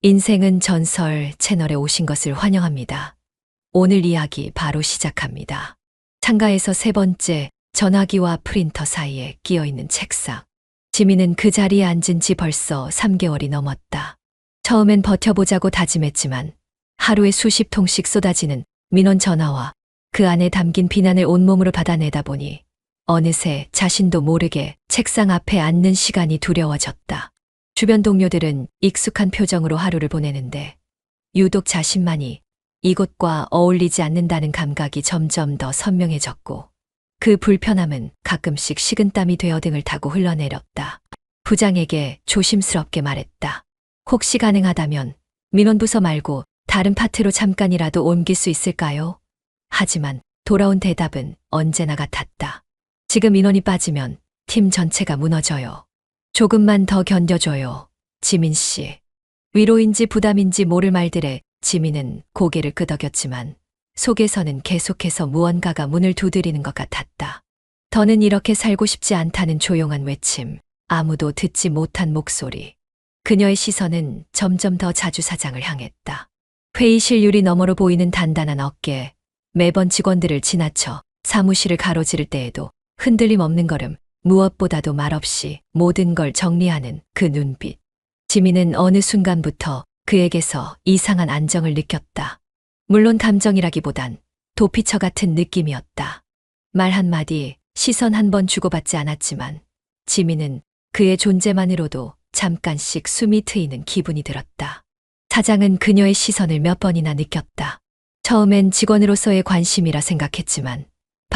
인생은 전설 채널에 오신 것을 환영합니다. 오늘 이야기 바로 시작합니다. 창가에서 세 번째, 전화기와 프린터 사이에 끼어있는 책상. 지민은 그 자리에 앉은 지 벌써 3개월이 넘었다. 처음엔 버텨보자고 다짐했지만 하루에 수십 통씩 쏟아지는 민원 전화와 그 안에 담긴 비난을 온몸으로 받아내다 보니 어느새 자신도 모르게 책상 앞에 앉는 시간이 두려워졌다. 주변 동료들은 익숙한 표정으로 하루를 보내는데 유독 자신만이 이곳과 어울리지 않는다는 감각이 점점 더 선명해졌고 그 불편함은 가끔씩 식은땀이 되어 등을 타고 흘러내렸다. 부장에게 조심스럽게 말했다. 혹시 가능하다면 민원부서 말고 다른 파트로 잠깐이라도 옮길 수 있을까요? 하지만 돌아온 대답은 언제나 같았다. 지금 인원이 빠지면 팀 전체가 무너져요. 조금만 더 견뎌줘요. 지민 씨. 위로인지 부담인지 모를 말들에 지민은 고개를 끄덕였지만 속에서는 계속해서 무언가가 문을 두드리는 것 같았다. 더는 이렇게 살고 싶지 않다는 조용한 외침, 아무도 듣지 못한 목소리. 그녀의 시선은 점점 더 자주 사장을 향했다. 회의실 유리 너머로 보이는 단단한 어깨, 매번 직원들을 지나쳐 사무실을 가로지를 때에도 흔들림 없는 걸음, 무엇보다도 말없이 모든 걸 정리하는 그 눈빛. 지민은 어느 순간부터 그에게서 이상한 안정을 느꼈다. 물론 감정이라기보단 도피처 같은 느낌이었다. 말 한마디, 시선 한 번 주고받지 않았지만 지민은 그의 존재만으로도 잠깐씩 숨이 트이는 기분이 들었다. 사장은 그녀의 시선을 몇 번이나 느꼈다. 처음엔 직원으로서의 관심이라 생각했지만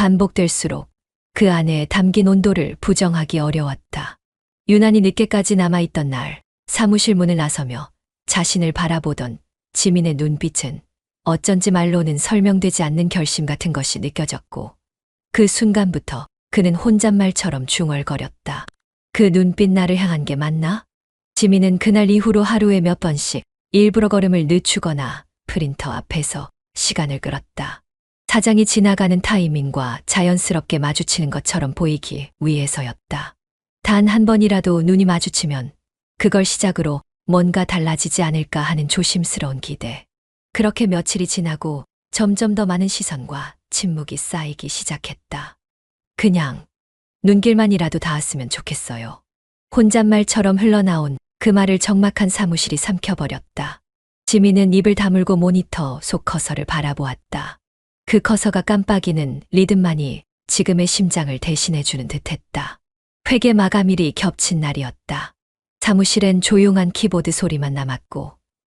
반복될수록 그 안에 담긴 온도를 부정하기 어려웠다. 유난히 늦게까지 남아있던 날, 사무실 문을 나서며 자신을 바라보던 지민의 눈빛은 어쩐지 말로는 설명되지 않는 결심 같은 것이 느껴졌고 그 순간부터 그는 혼잣말처럼 중얼거렸다. 그 눈빛 나를 향한 게 맞나? 지민은 그날 이후로 하루에 몇 번씩 일부러 걸음을 늦추거나 프린터 앞에서 시간을 끌었다. 사장이 지나가는 타이밍과 자연스럽게 마주치는 것처럼 보이기 위해서였다. 단 한 번이라도 눈이 마주치면 그걸 시작으로 뭔가 달라지지 않을까 하는 조심스러운 기대. 그렇게 며칠이 지나고 점점 더 많은 시선과 침묵이 쌓이기 시작했다. 그냥 눈길만이라도 닿았으면 좋겠어요. 혼잣말처럼 흘러나온 그 말을 적막한 사무실이 삼켜버렸다. 지민은 입을 다물고 모니터 속 커서를 바라보았다. 그 커서가 깜빡이는 리듬만이 지금의 심장을 대신해주는 듯했다. 회계 마감일이 겹친 날이었다. 사무실엔 조용한 키보드 소리만 남았고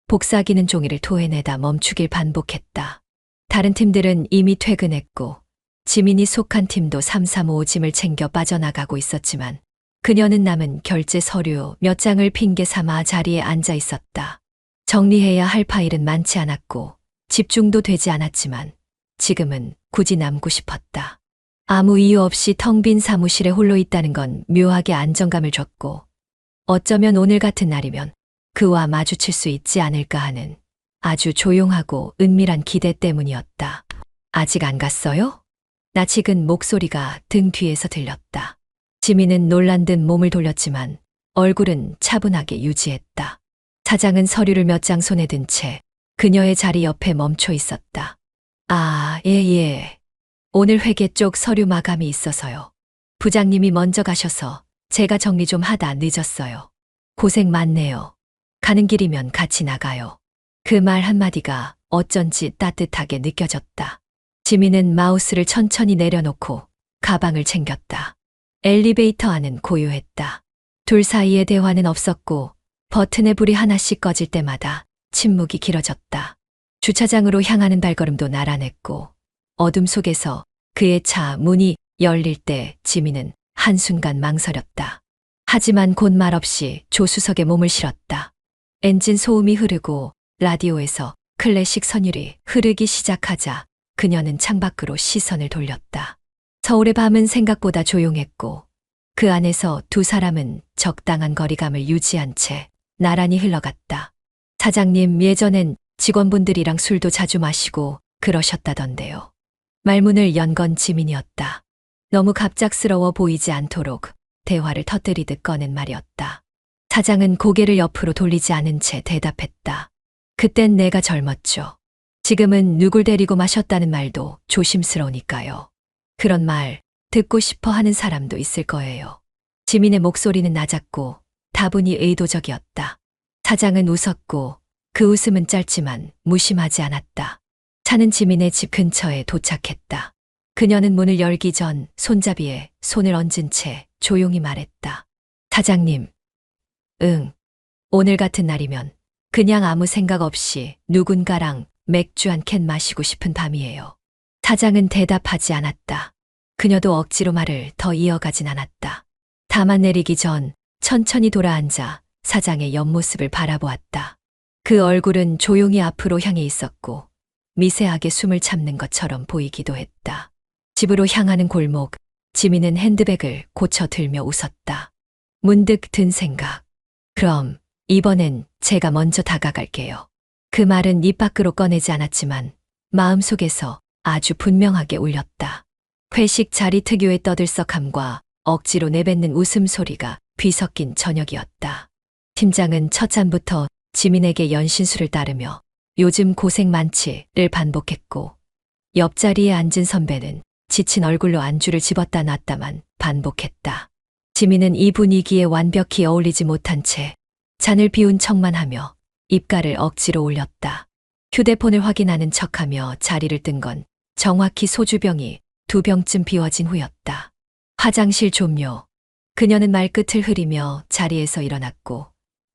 복사기는 종이를 토해내다 멈추길 반복했다. 다른 팀들은 이미 퇴근했고 지민이 속한 팀도 335 짐을 챙겨 빠져나가고 있었지만 그녀는 남은 결제 서류 몇 장을 핑계 삼아 자리에 앉아 있었다. 정리해야 할 파일은 많지 않았고 집중도 되지 않았지만 지금은 굳이 남고 싶었다. 아무 이유 없이 텅 빈 사무실에 홀로 있다는 건 묘하게 안정감을 줬고 어쩌면 오늘 같은 날이면 그와 마주칠 수 있지 않을까 하는 아주 조용하고 은밀한 기대 때문이었다. 아직 안 갔어요? 낯익은 목소리가 등 뒤에서 들렸다. 지민은 놀란 듯 몸을 돌렸지만 얼굴은 차분하게 유지했다. 사장은 서류를 몇 장 손에 든 채 그녀의 자리 옆에 멈춰 있었다. 아, 예. 오늘 회계 쪽 서류 마감이 있어서요. 부장님이 먼저 가셔서 제가 정리 좀 하다 늦었어요. 고생 많네요. 가는 길이면 같이 나가요. 그 말 한마디가 어쩐지 따뜻하게 느껴졌다. 지민은 마우스를 천천히 내려놓고 가방을 챙겼다. 엘리베이터 안은 고요했다. 둘 사이의 대화는 없었고 버튼의 불이 하나씩 꺼질 때마다 침묵이 길어졌다. 주차장으로 향하는 발걸음도 나란했고 어둠 속에서 그의 차 문이 열릴 때 지민은 한순간 망설였다. 하지만 곧 말없이 조수석에 몸을 실었다. 엔진 소음이 흐르고 라디오에서 클래식 선율이 흐르기 시작하자 그녀는 창밖으로 시선을 돌렸다. 서울의 밤은 생각보다 조용했고 그 안에서 두 사람은 적당한 거리감을 유지한 채 나란히 흘러갔다. 사장님, 예전엔 직원분들이랑 술도 자주 마시고 그러셨다던데요. 말문을 연 건 지민이었다. 너무 갑작스러워 보이지 않도록 대화를 터뜨리듯 꺼낸 말이었다. 사장은 고개를 옆으로 돌리지 않은 채 대답했다. 그땐 내가 젊었죠. 지금은 누굴 데리고 마셨다는 말도 조심스러우니까요. 그런 말 듣고 싶어 하는 사람도 있을 거예요. 지민의 목소리는 낮았고 다분히 의도적이었다. 사장은 웃었고 그 웃음은 짧지만 무심하지 않았다. 차는 지민의 집 근처에 도착했다. 그녀는 문을 열기 전 손잡이에 손을 얹은 채 조용히 말했다. 사장님, 응. 오늘 같은 날이면 그냥 아무 생각 없이 누군가랑 맥주 한 캔 마시고 싶은 밤이에요. 사장은 대답하지 않았다. 그녀도 억지로 말을 더 이어가진 않았다. 다만 내리기 전 천천히 돌아앉아 사장의 옆모습을 바라보았다. 그 얼굴은 조용히 앞으로 향해 있었고 미세하게 숨을 참는 것처럼 보이기도 했다. 집으로 향하는 골목, 지민은 핸드백을 고쳐 들며 웃었다. 문득 든 생각. 그럼 이번엔 제가 먼저 다가갈게요. 그 말은 입 밖으로 꺼내지 않았지만 마음속에서 아주 분명하게 울렸다. 회식 자리 특유의 떠들썩함과 억지로 내뱉는 웃음소리가 뒤섞인 저녁이었다. 팀장은 첫 잔부터 지민에게 연신술을 따르며 요즘 고생 많지를 반복했고 옆자리에 앉은 선배는 지친 얼굴로 안주를 집었다 놨다만 반복했다. 지민은 이 분위기에 완벽히 어울리지 못한 채 잔을 비운 척만 하며 입가를 억지로 올렸다. 휴대폰을 확인하는 척하며 자리를 뜬 건 정확히 소주병이 2병쯤 비워진 후였다. 화장실 좀요. 그녀는 말끝을 흐리며 자리에서 일어났고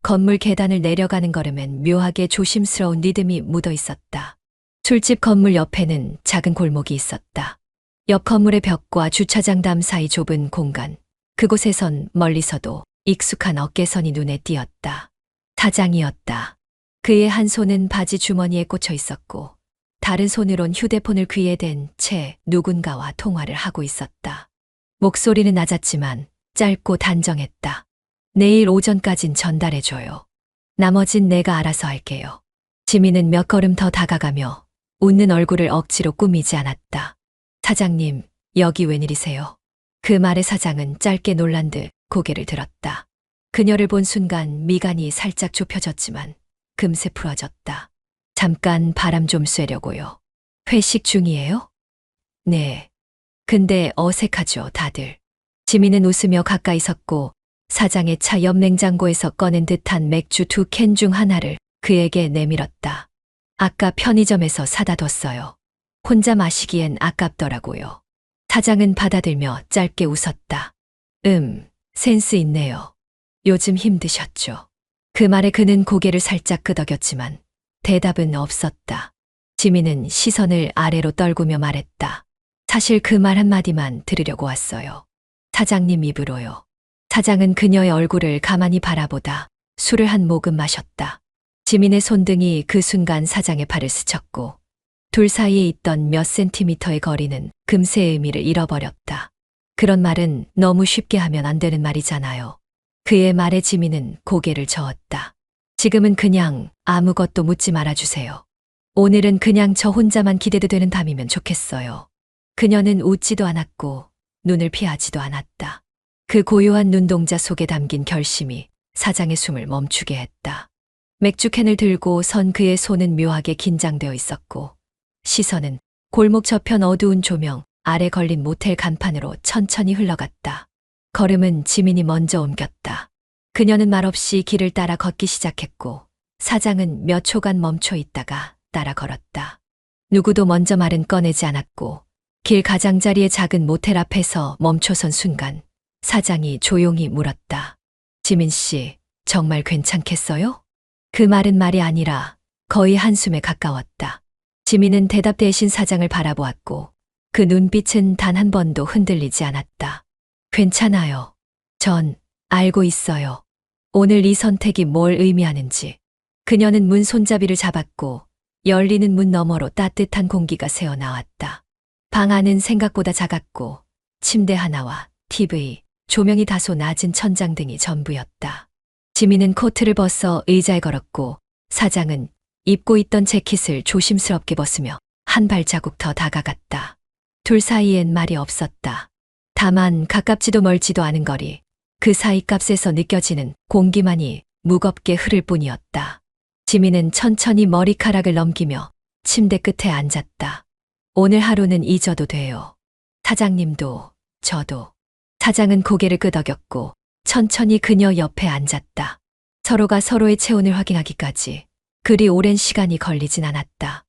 건물 계단을 내려가는 걸음엔 묘하게 조심스러운 리듬이 묻어 있었다. 술집 건물 옆에는 작은 골목이 있었다. 옆 건물의 벽과 주차장 담 사이 좁은 공간. 그곳에선 멀리서도 익숙한 어깨선이 눈에 띄었다. 사장이었다. 그의 한 손은 바지 주머니에 꽂혀 있었고 다른 손으론 휴대폰을 귀에 댄 채 누군가와 통화를 하고 있었다. 목소리는 낮았지만 짧고 단정했다. 내일 오전까진 전달해줘요. 나머진 내가 알아서 할게요. 지민은 몇 걸음 더 다가가며 웃는 얼굴을 억지로 꾸미지 않았다. 사장님, 여기 웬일이세요? 그 말에 사장은 짧게 놀란 듯 고개를 들었다. 그녀를 본 순간 미간이 살짝 좁혀졌지만 금세 풀어졌다. 잠깐 바람 좀 쐬려고요. 회식 중이에요? 네. 근데 어색하죠, 다들. 지민은 웃으며 가까이 섰고 사장의 차 옆 냉장고에서 꺼낸 듯한 맥주 2캔 중 하나를 그에게 내밀었다. 아까 편의점에서 사다 뒀어요. 혼자 마시기엔 아깝더라고요. 사장은 받아들며 짧게 웃었다. 센스 있네요. 요즘 힘드셨죠? 그 말에 그는 고개를 살짝 끄덕였지만 대답은 없었다. 지민은 시선을 아래로 떨구며 말했다. 사실 그 말 한마디만 들으려고 왔어요. 사장님 입으로요. 사장은 그녀의 얼굴을 가만히 바라보다 술을 한 모금 마셨다. 지민의 손등이 그 순간 사장의 팔을 스쳤고 둘 사이에 있던 몇 센티미터의 거리는 금세 의미를 잃어버렸다. 그런 말은 너무 쉽게 하면 안 되는 말이잖아요. 그의 말에 지민은 고개를 저었다. 지금은 그냥 아무것도 묻지 말아주세요. 오늘은 그냥 저 혼자만 기대도 되는 밤이면 좋겠어요. 그녀는 웃지도 않았고 눈을 피하지도 않았다. 그 고요한 눈동자 속에 담긴 결심이 사장의 숨을 멈추게 했다. 맥주캔을 들고 선 그의 손은 묘하게 긴장되어 있었고 시선은 골목 저편 어두운 조명 아래 걸린 모텔 간판으로 천천히 흘러갔다. 걸음은 지민이 먼저 옮겼다. 그녀는 말없이 길을 따라 걷기 시작했고 사장은 몇 초간 멈춰 있다가 따라 걸었다. 누구도 먼저 말은 꺼내지 않았고 길 가장자리의 작은 모텔 앞에서 멈춰선 순간 사장이 조용히 물었다. 지민 씨, 정말 괜찮겠어요? 그 말은 말이 아니라 거의 한숨에 가까웠다. 지민은 대답 대신 사장을 바라보았고 그 눈빛은 단 한 번도 흔들리지 않았다. 괜찮아요. 전 알고 있어요. 오늘 이 선택이 뭘 의미하는지. 그녀는 문 손잡이를 잡았고 열리는 문 너머로 따뜻한 공기가 새어나왔다. 방 안은 생각보다 작았고 침대 하나와 TV, 조명이 다소 낮은 천장 등이 전부였다. 지민은 코트를 벗어 의자에 걸었고 사장은 입고 있던 재킷을 조심스럽게 벗으며 한 발자국 더 다가갔다. 둘 사이엔 말이 없었다. 다만 가깝지도 멀지도 않은 거리, 그 사이 값에서 느껴지는 공기만이 무겁게 흐를 뿐이었다. 지민은 천천히 머리카락을 넘기며 침대 끝에 앉았다. 오늘 하루는 잊어도 돼요. 사장님도, 저도. 사장은 고개를 끄덕였고 천천히 그녀 옆에 앉았다. 서로가 서로의 체온을 확인하기까지 그리 오랜 시간이 걸리진 않았다.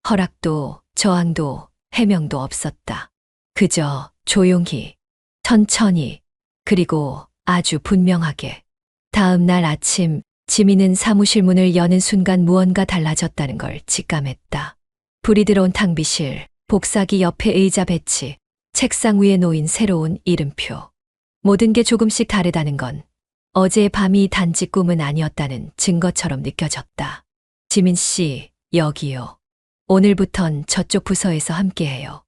허락도, 저항도, 해명도 없었다. 그저 조용히, 천천히, 그리고 아주 분명하게. 다음 날 아침, 지민은 사무실 문을 여는 순간 무언가 달라졌다는 걸 직감했다. 불이 들어온 탕비실, 복사기 옆에 의자 배치, 책상 위에 놓인 새로운 이름표. 모든 게 조금씩 다르다는 건 어제의 밤이 단지 꿈은 아니었다는 증거처럼 느껴졌다. 지민 씨, 여기요. 오늘부턴 저쪽 부서에서 함께해요.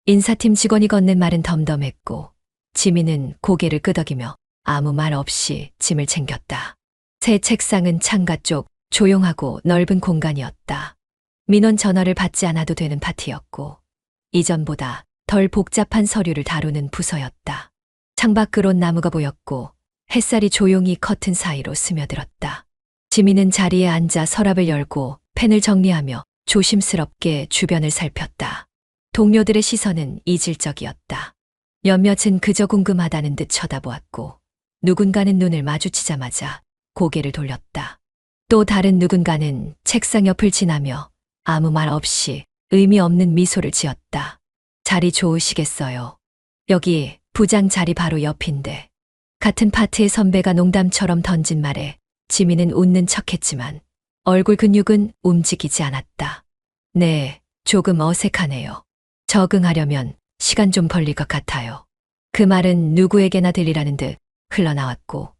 인사팀 직원이 건넨 말은 덤덤했고 지민은 고개를 끄덕이며 아무 말 없이 짐을 챙겼다. 새 책상은 창가 쪽 조용하고 넓은 공간이었다. 민원 전화를 받지 않아도 되는 파티였고 이전보다 덜 복잡한 서류를 다루는 부서였다. 창밖으론 나무가 보였고 햇살이 조용히 커튼 사이로 스며들었다. 지민은 자리에 앉아 서랍을 열고 펜을 정리하며 조심스럽게 주변을 살폈다. 동료들의 시선은 이질적이었다. 몇몇은 그저 궁금하다는 듯 쳐다보았고 누군가는 눈을 마주치자마자 고개를 돌렸다. 또 다른 누군가는 책상 옆을 지나며 아무 말 없이 의미 없는 미소를 지었다. 자리 좋으시겠어요. 여기 부장 자리 바로 옆인데. 같은 파트의 선배가 농담처럼 던진 말에 지민은 웃는 척했지만 얼굴 근육은 움직이지 않았다. 네, 조금 어색하네요. 적응하려면 시간 좀 걸릴 것 같아요. 그 말은 누구에게나 들리라는 듯 흘러나왔고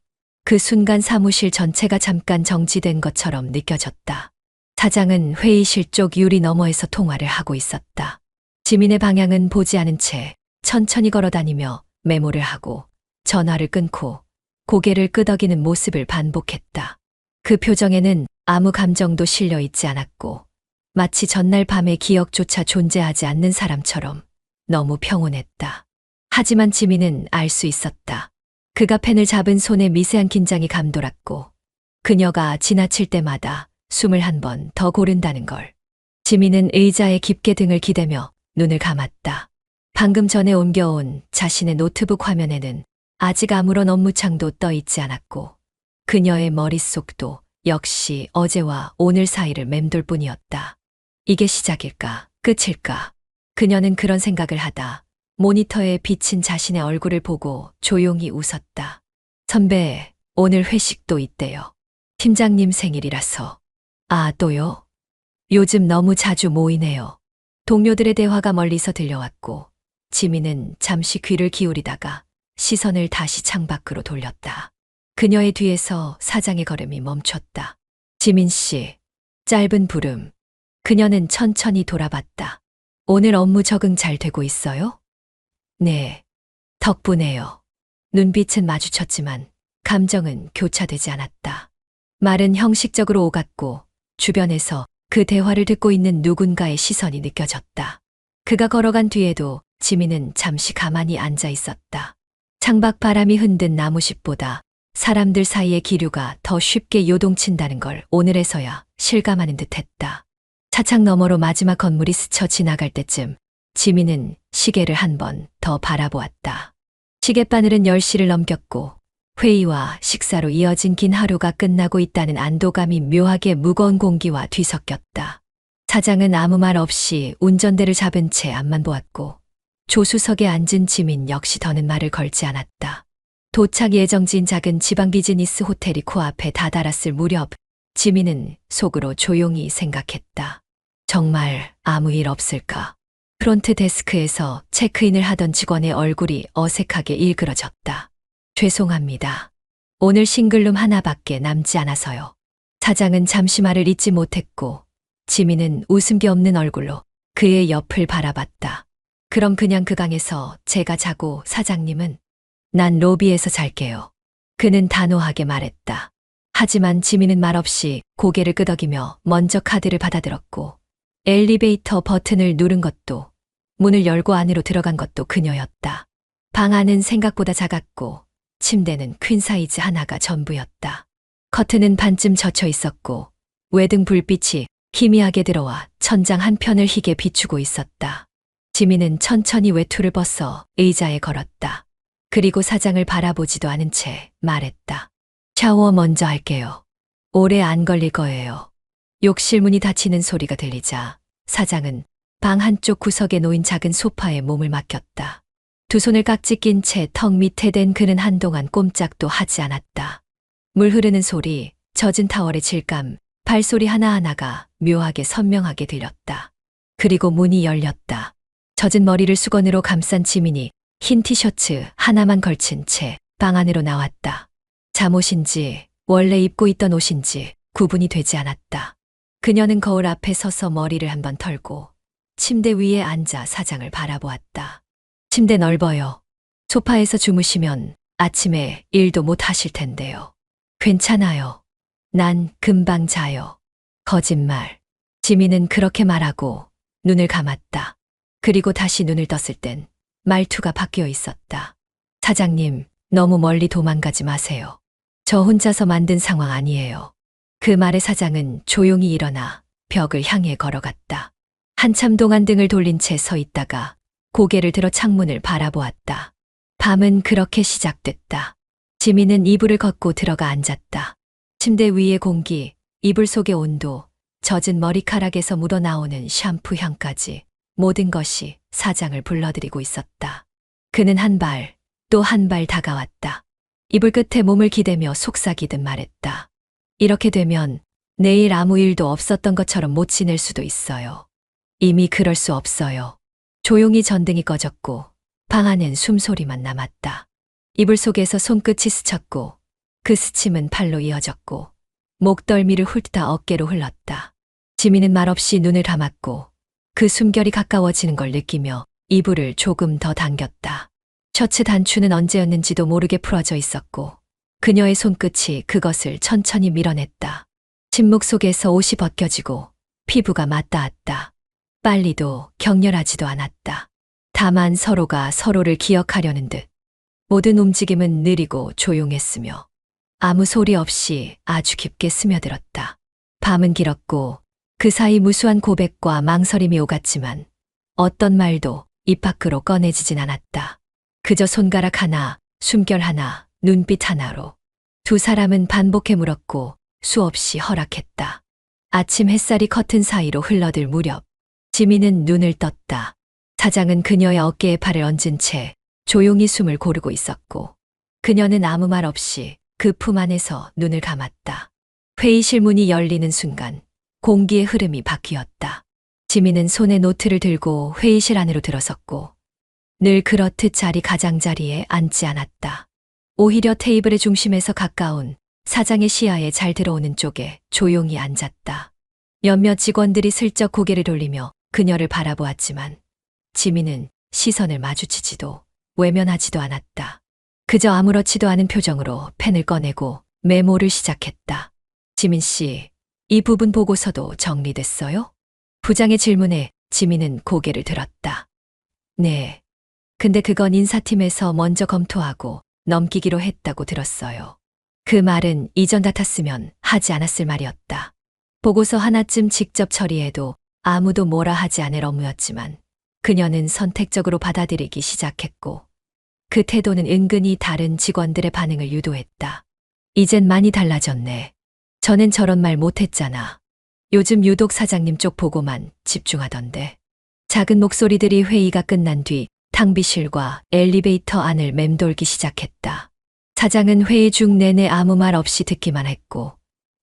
그 순간 사무실 전체가 잠깐 정지된 것처럼 느껴졌다. 사장은 회의실 쪽 유리 너머에서 통화를 하고 있었다. 지민의 방향은 보지 않은 채 천천히 걸어다니며 메모를 하고 전화를 끊고 고개를 끄덕이는 모습을 반복했다. 그 표정에는 아무 감정도 실려 있지 않았고 마치 전날 밤의 기억조차 존재하지 않는 사람처럼 너무 평온했다. 하지만 지민은 알 수 있었다. 그가 펜을 잡은 손에 미세한 긴장이 감돌았고 그녀가 지나칠 때마다 숨을 한 번 더 고른다는 걸. 지민은 의자에 깊게 등을 기대며 눈을 감았다. 방금 전에 옮겨온 자신의 노트북 화면에는 아직 아무런 업무창도 떠 있지 않았고 그녀의 머릿속도 역시 어제와 오늘 사이를 맴돌 뿐이었다. 이게 시작일까? 끝일까? 그녀는 그런 생각을 하다 모니터에 비친 자신의 얼굴을 보고 조용히 웃었다. 선배, 오늘 회식도 있대요. 팀장님 생일이라서. 아, 또요? 요즘 너무 자주 모이네요. 동료들의 대화가 멀리서 들려왔고 지민은 잠시 귀를 기울이다가 시선을 다시 창밖으로 돌렸다. 그녀의 뒤에서 사장의 걸음이 멈췄다. 지민 씨, 짧은 부름. 그녀는 천천히 돌아봤다. 오늘 업무 적응 잘 되고 있어요? 네, 덕분에요. 눈빛은 마주쳤지만 감정은 교차되지 않았다. 말은 형식적으로 오갔고 주변에서 그 대화를 듣고 있는 누군가의 시선이 느껴졌다. 그가 걸어간 뒤에도 지민은 잠시 가만히 앉아 있었다. 창밖 바람이 흔든 나무잎보다 사람들 사이의 기류가 더 쉽게 요동친다는 걸 오늘에서야 실감하는 듯했다. 차창 너머로 마지막 건물이 스쳐 지나갈 때쯤 지민은 시계를 한 번 더 바라보았다. 시계바늘은 10시를 넘겼고 회의와 식사로 이어진 긴 하루가 끝나고 있다는 안도감이 묘하게 무거운 공기와 뒤섞였다. 사장은 아무 말 없이 운전대를 잡은 채 앞만 보았고 조수석에 앉은 지민 역시 더는 말을 걸지 않았다. 도착 예정지인 작은 지방 비즈니스 호텔이 코앞에 다다랐을 무렵 지민은 속으로 조용히 생각했다. 정말 아무 일 없을까? 프론트 데스크에서 체크인을 하던 직원의 얼굴이 어색하게 일그러졌다. 죄송합니다. 오늘 싱글룸 하나밖에 남지 않아서요. 사장은 잠시 말을 잇지 못했고 지민은 웃음기 없는 얼굴로 그의 옆을 바라봤다. 그럼 그냥 그 방에서 제가 자고 사장님은? 난 로비에서 잘게요. 그는 단호하게 말했다. 하지만 지민은 말없이 고개를 끄덕이며 먼저 카드를 받아들었고 엘리베이터 버튼을 누른 것도 문을 열고 안으로 들어간 것도 그녀였다. 방 안은 생각보다 작았고 침대는 퀸 사이즈 하나가 전부였다. 커튼은 반쯤 젖혀 있었고 외등 불빛이 희미하게 들어와 천장 한편을 희게 비추고 있었다. 지민은 천천히 외투를 벗어 의자에 걸었다. 그리고 사장을 바라보지도 않은 채 말했다. 샤워 먼저 할게요. 오래 안 걸릴 거예요. 욕실 문이 닫히는 소리가 들리자 사장은 방 한쪽 구석에 놓인 작은 소파에 몸을 맡겼다. 두 손을 깍지 낀 채 턱 밑에 댄 그는 한동안 꼼짝도 하지 않았다. 물 흐르는 소리, 젖은 타월의 질감, 발소리 하나하나가 묘하게 선명하게 들렸다. 그리고 문이 열렸다. 젖은 머리를 수건으로 감싼 지민이 흰 티셔츠 하나만 걸친 채 방 안으로 나왔다. 잠옷인지 원래 입고 있던 옷인지 구분이 되지 않았다. 그녀는 거울 앞에 서서 머리를 한번 털고 침대 위에 앉아 사장을 바라보았다. 침대 넓어요. 소파에서 주무시면 아침에 일도 못 하실 텐데요. 괜찮아요. 난 금방 자요. 거짓말. 지민은 그렇게 말하고 눈을 감았다. 그리고 다시 눈을 떴을 땐 말투가 바뀌어 있었다. 사장님, 너무 멀리 도망가지 마세요. 저 혼자서 만든 상황 아니에요. 그 말에 사장은 조용히 일어나 벽을 향해 걸어갔다. 한참 동안 등을 돌린 채 서 있다가 고개를 들어 창문을 바라보았다. 밤은 그렇게 시작됐다. 지민은 이불을 걷고 들어가 앉았다. 침대 위의 공기, 이불 속의 온도, 젖은 머리카락에서 묻어나오는 샴푸 향까지 모든 것이 사장을 불러들이고 있었다. 그는 한 발, 또 한 발 다가왔다. 이불 끝에 몸을 기대며 속삭이듯 말했다. 이렇게 되면 내일 아무 일도 없었던 것처럼 못 지낼 수도 있어요. 이미 그럴 수 없어요. 조용히 전등이 꺼졌고 방 안엔 숨소리만 남았다. 이불 속에서 손끝이 스쳤고 그 스침은 팔로 이어졌고 목덜미를 훑다 어깨로 흘렀다. 지민은 말없이 눈을 감았고 그 숨결이 가까워지는 걸 느끼며 이불을 조금 더 당겼다. 셔츠 단추는 언제였는지도 모르게 풀어져 있었고 그녀의 손끝이 그것을 천천히 밀어냈다. 침묵 속에서 옷이 벗겨지고 피부가 맞닿았다. 빨리도 격렬하지도 않았다. 다만 서로가 서로를 기억하려는 듯 모든 움직임은 느리고 조용했으며 아무 소리 없이 아주 깊게 스며들었다. 밤은 길었고 그 사이 무수한 고백과 망설임이 오갔지만 어떤 말도 입 밖으로 꺼내지진 않았다. 그저 손가락 하나, 숨결 하나, 눈빛 하나로 두 사람은 반복해 물었고 수없이 허락했다. 아침 햇살이 커튼 사이로 흘러들 무렵 지민은 눈을 떴다. 사장은 그녀의 어깨에 팔을 얹은 채 조용히 숨을 고르고 있었고 그녀는 아무 말 없이 그 품 안에서 눈을 감았다. 회의실 문이 열리는 순간 공기의 흐름이 바뀌었다. 지민은 손에 노트를 들고 회의실 안으로 들어섰고 늘 그렇듯 자리 가장자리에 앉지 않았다. 오히려 테이블의 중심에서 가까운 사장의 시야에 잘 들어오는 쪽에 조용히 앉았다. 몇몇 직원들이 슬쩍 고개를 돌리며 그녀를 바라보았지만 지민은 시선을 마주치지도 외면하지도 않았다. 그저 아무렇지도 않은 표정으로 펜을 꺼내고 메모를 시작했다. 지민 씨, 이 부분 보고서도 정리됐어요? 부장의 질문에 지민은 고개를 들었다. 네. 근데 그건 인사팀에서 먼저 검토하고 넘기기로 했다고 들었어요. 그 말은 이전 같았으면 하지 않았을 말이었다. 보고서 하나쯤 직접 처리해도 아무도 뭐라 하지 않을 업무였지만 그녀는 선택적으로 받아들이기 시작했고 그 태도는 은근히 다른 직원들의 반응을 유도했다. 이젠 많이 달라졌네. 전엔 저런 말 못했잖아. 요즘 유독 사장님 쪽 보고만 집중하던데. 작은 목소리들이 회의가 끝난 뒤 탕비실과 엘리베이터 안을 맴돌기 시작했다. 사장은 회의 중 내내 아무 말 없이 듣기만 했고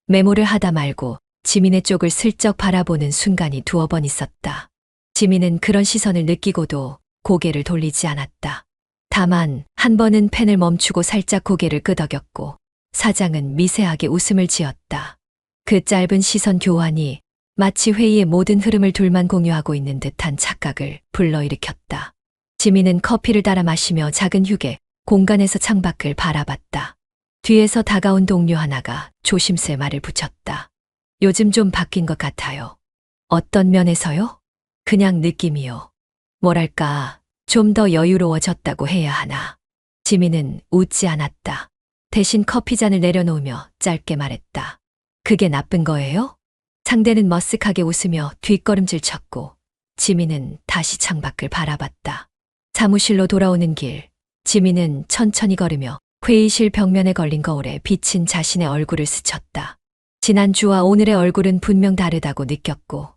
메모를 하다 말고 지민의 쪽을 슬쩍 바라보는 순간이 두어 번 있었다. 지민은 그런 시선을 느끼고도 고개를 돌리지 않았다. 다만 한 번은 펜을 멈추고 살짝 고개를 끄덕였고 사장은 미세하게 웃음을 지었다. 그 짧은 시선 교환이 마치 회의의 모든 흐름을 둘만 공유하고 있는 듯한 착각을 불러일으켰다. 지민은 커피를 따라 마시며 작은 휴게 공간에서 창밖을 바라봤다. 뒤에서 다가온 동료 하나가 조심스레 말을 붙였다. 요즘 좀 바뀐 것 같아요. 어떤 면에서요? 그냥 느낌이요. 뭐랄까, 좀 더 여유로워졌다고 해야 하나. 지민은 웃지 않았다. 대신 커피잔을 내려놓으며 짧게 말했다. 그게 나쁜 거예요? 상대는 머쓱하게 웃으며 뒷걸음질 쳤고 지민은 다시 창밖을 바라봤다. 사무실로 돌아오는 길, 지민은 천천히 걸으며 회의실 벽면에 걸린 거울에 비친 자신의 얼굴을 스쳤다. 지난주와 오늘의 얼굴은 분명 다르다고 느꼈고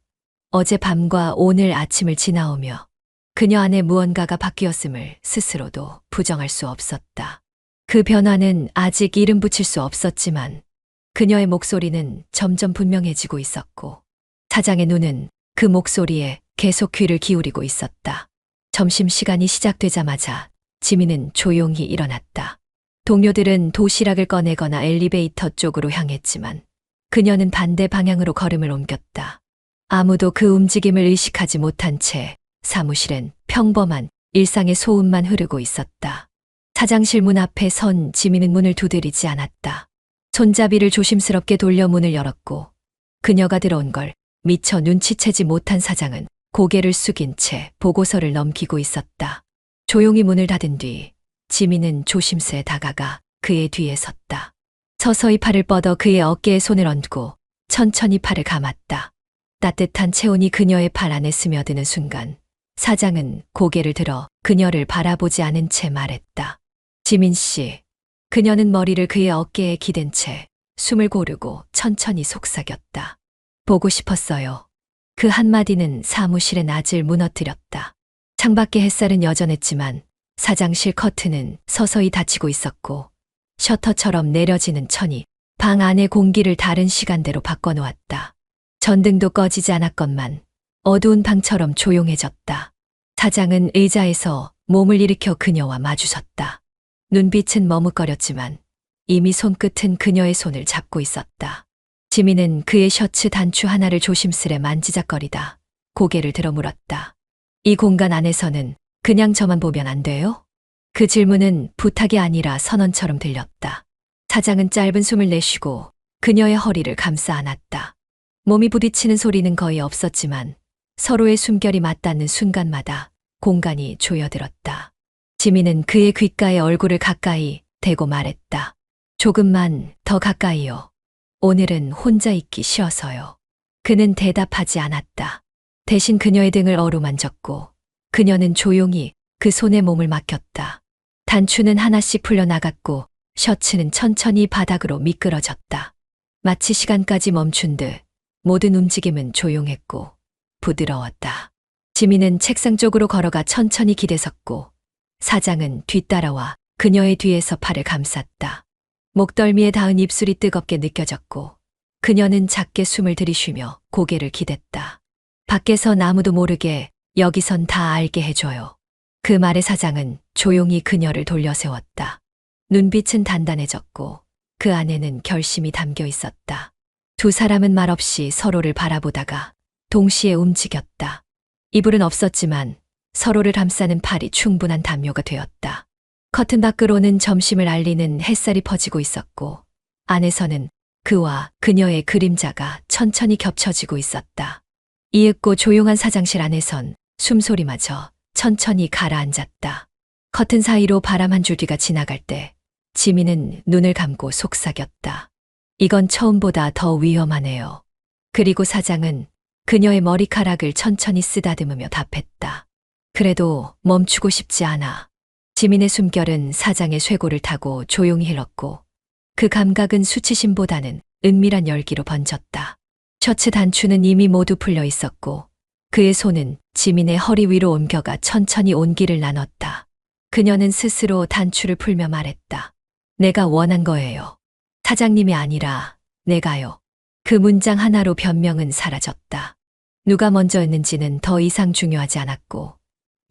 어젯밤과 오늘 아침을 지나오며 그녀 안에 무언가가 바뀌었음을 스스로도 부정할 수 없었다. 그 변화는 아직 이름 붙일 수 없었지만 그녀의 목소리는 점점 분명해지고 있었고 사장의 눈은 그 목소리에 계속 귀를 기울이고 있었다. 점심시간이 시작되자마자 지민은 조용히 일어났다. 동료들은 도시락을 꺼내거나 엘리베이터 쪽으로 향했지만 그녀는 반대 방향으로 걸음을 옮겼다. 아무도 그 움직임을 의식하지 못한 채 사무실엔 평범한 일상의 소음만 흐르고 있었다. 사장실 문 앞에 선 지민은 문을 두드리지 않았다. 손잡이를 조심스럽게 돌려 문을 열었고 그녀가 들어온 걸 미처 눈치채지 못한 사장은 고개를 숙인 채 보고서를 넘기고 있었다. 조용히 문을 닫은 뒤 지민은 조심스레 다가가 그의 뒤에 섰다. 서서히 팔을 뻗어 그의 어깨에 손을 얹고 천천히 팔을 감았다. 따뜻한 체온이 그녀의 팔 안에 스며드는 순간 사장은 고개를 들어 그녀를 바라보지 않은 채 말했다. 지민 씨. 그녀는 머리를 그의 어깨에 기댄 채 숨을 고르고 천천히 속삭였다. 보고 싶었어요. 그 한마디는 사무실의 낮을 무너뜨렸다. 창밖의 햇살은 여전했지만 사장실 커튼은 서서히 닫히고 있었고 셔터처럼 내려지는 천이 방 안의 공기를 다른 시간대로 바꿔놓았다. 전등도 꺼지지 않았건만 어두운 방처럼 조용해졌다. 사장은 의자에서 몸을 일으켜 그녀와 마주섰다. 눈빛은 머뭇거렸지만 이미 손끝은 그녀의 손을 잡고 있었다. 지민은 그의 셔츠 단추 하나를 조심스레 만지작거리다 고개를 들어 물었다. 이 공간 안에서는 그냥 저만 보면 안 돼요? 그 질문은 부탁이 아니라 선언처럼 들렸다. 사장은 짧은 숨을 내쉬고 그녀의 허리를 감싸 안았다. 몸이 부딪히는 소리는 거의 없었지만 서로의 숨결이 맞닿는 순간마다 공간이 조여들었다. 지민은 그의 귓가에 얼굴을 가까이 대고 말했다. 조금만 더 가까이요. 오늘은 혼자 있기 쉬어서요. 그는 대답하지 않았다. 대신 그녀의 등을 어루만졌고 그녀는 조용히 그 손에 몸을 맡겼다. 단추는 하나씩 풀려나갔고 셔츠는 천천히 바닥으로 미끄러졌다. 마치 시간까지 멈춘 듯 모든 움직임은 조용했고 부드러웠다. 지민은 책상 쪽으로 걸어가 천천히 기대섰고 사장은 뒤따라와 그녀의 뒤에서 팔을 감쌌다. 목덜미에 닿은 입술이 뜨겁게 느껴졌고 그녀는 작게 숨을 들이쉬며 고개를 기댔다. 밖에선 아무도 모르게 여기선 다 알게 해줘요. 그 말에 사장은 조용히 그녀를 돌려세웠다. 눈빛은 단단해졌고 그 안에는 결심이 담겨 있었다. 두 사람은 말없이 서로를 바라보다가 동시에 움직였다. 이불은 없었지만 서로를 감싸는 팔이 충분한 담요가 되었다. 커튼 밖으로는 점심을 알리는 햇살이 퍼지고 있었고 안에서는 그와 그녀의 그림자가 천천히 겹쳐지고 있었다. 이윽고 조용한 사장실 안에선 숨소리마저 천천히 가라앉았다. 커튼 사이로 바람 한 줄기가 지나갈 때 지민은 눈을 감고 속삭였다. 이건 처음보다 더 위험하네요. 그리고 사장은 그녀의 머리카락을 천천히 쓰다듬으며 답했다. 그래도 멈추고 싶지 않아. 지민의 숨결은 사장의 쇄골을 타고 조용히 흘렀고 그 감각은 수치심보다는 은밀한 열기로 번졌다. 셔츠 단추는 이미 모두 풀려 있었고 그의 손은 지민의 허리 위로 옮겨가 천천히 온기를 나눴다. 그녀는 스스로 단추를 풀며 말했다. 내가 원한 거예요. 사장님이 아니라 내가요. 그 문장 하나로 변명은 사라졌다. 누가 먼저였는지는 더 이상 중요하지 않았고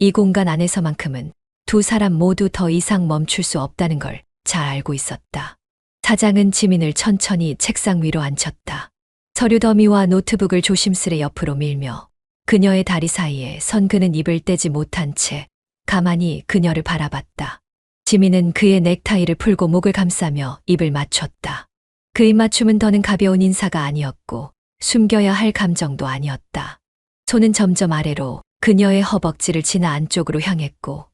이 공간 안에서만큼은 두 사람 모두 더 이상 멈출 수 없다는 걸 잘 알고 있었다. 사장은 지민을 천천히 책상 위로 앉혔다. 서류 더미와 노트북을 조심스레 옆으로 밀며 그녀의 다리 사이에 선 그는 입을 떼지 못한 채 가만히 그녀를 바라봤다. 지민은 그의 넥타이를 풀고 목을 감싸며 입을 맞췄다. 그 입맞춤은 더는 가벼운 인사가 아니었고 숨겨야 할 감정도 아니었다. 손은 점점 아래로 그녀의 허벅지를 지나 안쪽으로 향했고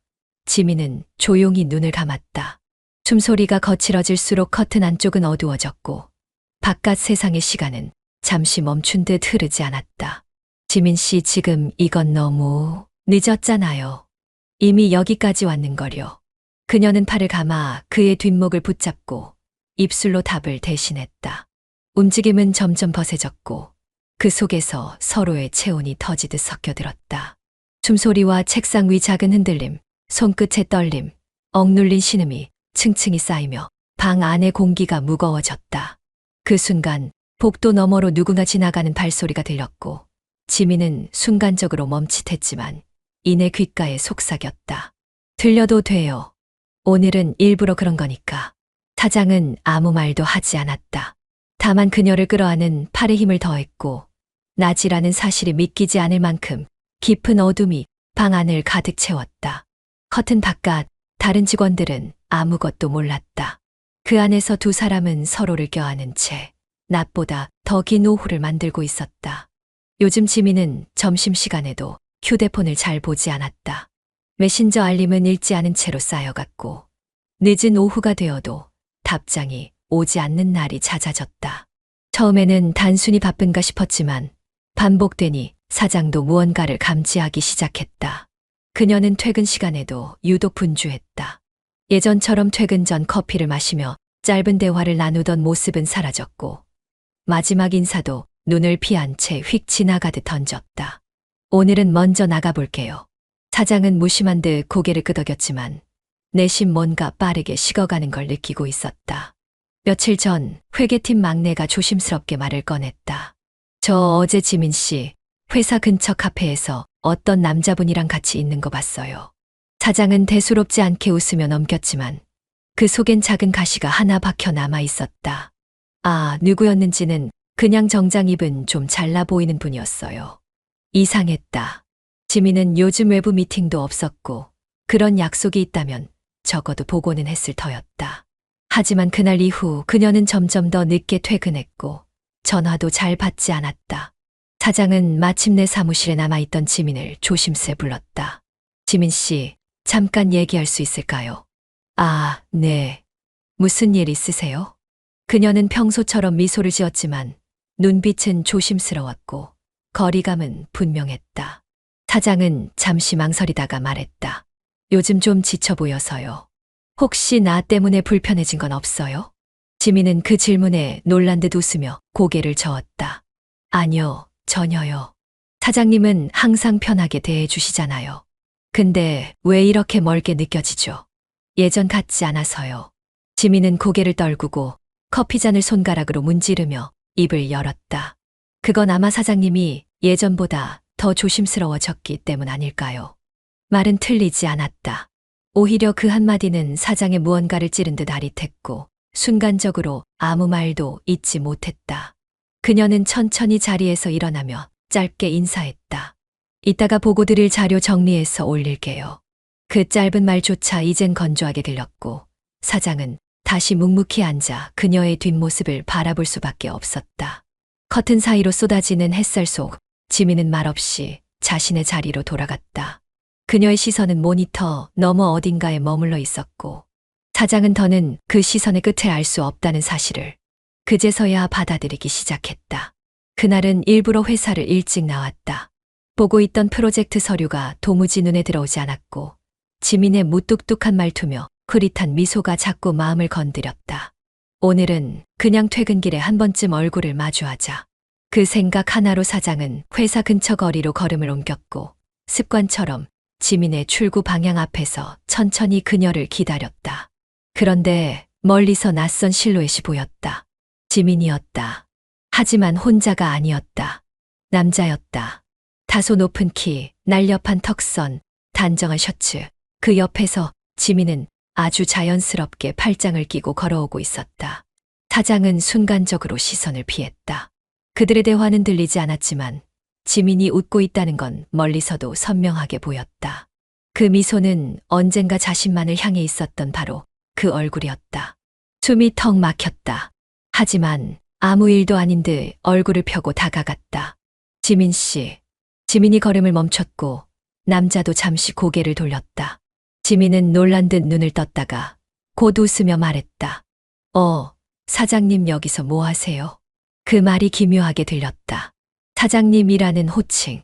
지민은 조용히 눈을 감았다. 숨소리가 거칠어질수록 커튼 안쪽은 어두워졌고 바깥 세상의 시간은 잠시 멈춘 듯 흐르지 않았다. 지민 씨, 지금 이건 너무 늦었잖아요. 이미 여기까지 왔는걸요. 그녀는 팔을 감아 그의 뒷목을 붙잡고 입술로 답을 대신했다. 움직임은 점점 거세졌고 그 속에서 서로의 체온이 터지듯 섞여들었다. 숨소리와 책상 위 작은 흔들림, 손끝의 떨림, 억눌린 신음이 층층이 쌓이며 방 안의 공기가 무거워졌다. 그 순간 복도 너머로 누군가 지나가는 발소리가 들렸고 지민은 순간적으로 멈칫했지만 이내 귓가에 속삭였다. 들려도 돼요. 오늘은 일부러 그런 거니까. 사장은 아무 말도 하지 않았다. 다만 그녀를 끌어안은 팔에 힘을 더했고 낮이라는 사실이 믿기지 않을 만큼 깊은 어둠이 방 안을 가득 채웠다. 커튼 바깥 다른 직원들은 아무것도 몰랐다. 그 안에서 두 사람은 서로를 껴안은 채 낮보다 더 긴 오후를 만들고 있었다. 요즘 지민은 점심시간에도 휴대폰을 잘 보지 않았다. 메신저 알림은 읽지 않은 채로 쌓여갔고 늦은 오후가 되어도 답장이 오지 않는 날이 잦아졌다. 처음에는 단순히 바쁜가 싶었지만 반복되니 사장도 무언가를 감지하기 시작했다. 그녀는 퇴근 시간에도 유독 분주했다. 예전처럼 퇴근 전 커피를 마시며 짧은 대화를 나누던 모습은 사라졌고 마지막 인사도 눈을 피한 채 휙 지나가듯 던졌다. 오늘은 먼저 나가볼게요. 사장은 무심한 듯 고개를 끄덕였지만 내심 뭔가 빠르게 식어가는 걸 느끼고 있었다. 며칠 전 회계팀 막내가 조심스럽게 말을 꺼냈다. 저 어제 지민 씨 회사 근처 카페에서 어떤 남자분이랑 같이 있는 거 봤어요. 사장은 대수롭지 않게 웃으며 넘겼지만 그 속엔 작은 가시가 하나 박혀 남아 있었다. 아, 누구였는지는 그냥 정장 입은 좀 잘나 보이는 분이었어요. 이상했다. 지민은 요즘 외부 미팅도 없었고 그런 약속이 있다면 적어도 보고는 했을 터였다. 하지만 그날 이후 그녀는 점점 더 늦게 퇴근했고 전화도 잘 받지 않았다. 사장은 마침내 사무실에 남아있던 지민을 조심스레 불렀다. 지민 씨, 잠깐 얘기할 수 있을까요? 아, 네. 무슨 일 있으세요? 그녀는 평소처럼 미소를 지었지만 눈빛은 조심스러웠고 거리감은 분명했다. 사장은 잠시 망설이다가 말했다. 요즘 좀 지쳐 보여서요. 혹시 나 때문에 불편해진 건 없어요? 지민은 그 질문에 놀란 듯 웃으며 고개를 저었다. 아니요, 전혀요. 사장님은 항상 편하게 대해 주시잖아요. 근데 왜 이렇게 멀게 느껴지죠? 예전 같지 않아서요. 지민은 고개를 떨구고 커피잔을 손가락으로 문지르며 입을 열었다. 그건 아마 사장님이 예전보다 더 조심스러워졌기 때문 아닐까요? 말은 틀리지 않았다. 오히려 그 한마디는 사장의 무언가를 찌른 듯 아릿했고 순간적으로 아무 말도 잊지 못했다. 그녀는 천천히 자리에서 일어나며 짧게 인사했다. 이따가 보고 드릴 자료 정리해서 올릴게요. 그 짧은 말조차 이젠 건조하게 들렸고 사장은 다시 묵묵히 앉아 그녀의 뒷모습을 바라볼 수밖에 없었다. 커튼 사이로 쏟아지는 햇살 속 지민은 말없이 자신의 자리로 돌아갔다. 그녀의 시선은 모니터 너머 어딘가에 머물러 있었고 사장은 더는 그 시선의 끝을 알 수 없다는 사실을 그제서야 받아들이기 시작했다. 그날은 일부러 회사를 일찍 나왔다. 보고 있던 프로젝트 서류가 도무지 눈에 들어오지 않았고 지민의 무뚝뚝한 말투며 흐릿한 미소가 자꾸 마음을 건드렸다. 오늘은 그냥 퇴근길에 한 번쯤 얼굴을 마주하자. 그 생각 하나로 사장은 회사 근처 거리로 걸음을 옮겼고 습관처럼 지민의 출구 방향 앞에서 천천히 그녀를 기다렸다. 그런데 멀리서 낯선 실루엣이 보였다. 지민이었다. 하지만 혼자가 아니었다. 남자였다. 다소 높은 키, 날렵한 턱선, 단정한 셔츠. 그 옆에서 지민은 아주 자연스럽게 팔짱을 끼고 걸어오고 있었다. 사장은 순간적으로 시선을 피했다. 그들의 대화는 들리지 않았지만 지민이 웃고 있다는 건 멀리서도 선명하게 보였다. 그 미소는 언젠가 자신만을 향해 있었던 바로 그 얼굴이었다. 숨이 턱 막혔다. 하지만 아무 일도 아닌 듯 얼굴을 펴고 다가갔다. 지민 씨. 지민이 걸음을 멈췄고 남자도 잠시 고개를 돌렸다. 지민은 놀란 듯 눈을 떴다가 곧 웃으며 말했다. 사장님 여기서 뭐 하세요? 그 말이 기묘하게 들렸다. 사장님이라는 호칭.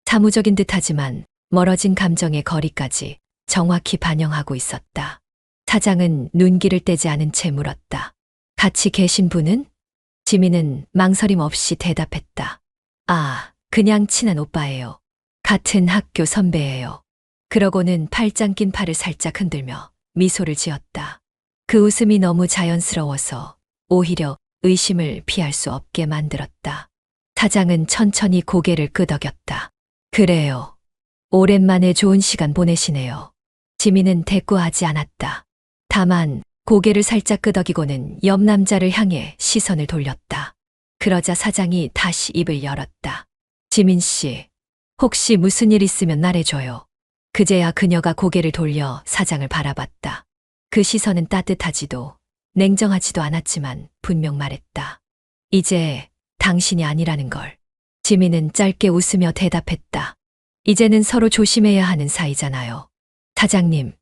사무적인 듯하지만 멀어진 감정의 거리까지 정확히 반영하고 있었다. 사장은 눈길을 떼지 않은 채 물었다. 같이 계신 분은? 지민은 망설임 없이 대답했다. 그냥 친한 오빠예요. 같은 학교 선배예요. 그러고는 팔짱 낀 팔을 살짝 흔들며 미소를 지었다. 그 웃음이 너무 자연스러워서 오히려 의심을 피할 수 없게 만들었다. 사장은 천천히 고개를 끄덕였다. 그래요. 오랜만에 좋은 시간 보내시네요. 지민은 대꾸하지 않았다. 다만 고개를 살짝 끄덕이고는 옆 남자를 향해 시선을 돌렸다. 그러자 사장이 다시 입을 열었다. 지민 씨, 혹시 무슨 일 있으면 말해줘요. 그제야 그녀가 고개를 돌려 사장을 바라봤다. 그 시선은 따뜻하지도 냉정하지도 않았지만 분명 말했다. 이제 당신이 아니라는 걸. 지민은 짧게 웃으며 대답했다. 이제는 서로 조심해야 하는 사이잖아요. 사장님.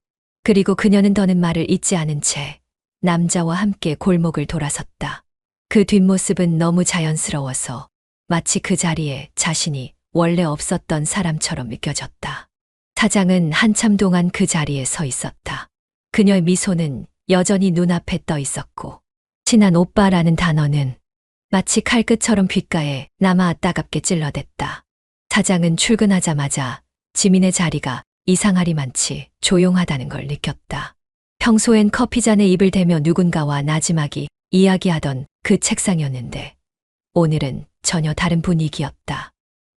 그리고 그녀는 더는 말을 잇지 않은 채 남자와 함께 골목을 돌아섰다. 그 뒷모습은 너무 자연스러워서 마치 그 자리에 자신이 원래 없었던 사람처럼 느껴졌다. 사장은 한참 동안 그 자리에 서 있었다. 그녀의 미소는 여전히 눈앞에 떠 있었고 친한 오빠라는 단어는 마치 칼끝처럼 귓가에 남아 따갑게 찔러댔다. 사장은 출근하자마자 지민의 자리가 이상하리만치 조용하다는 걸 느꼈다. 평소엔 커피잔에 입을 대며 누군가와 나지막이 이야기하던 그 책상이었는데 오늘은 전혀 다른 분위기였다.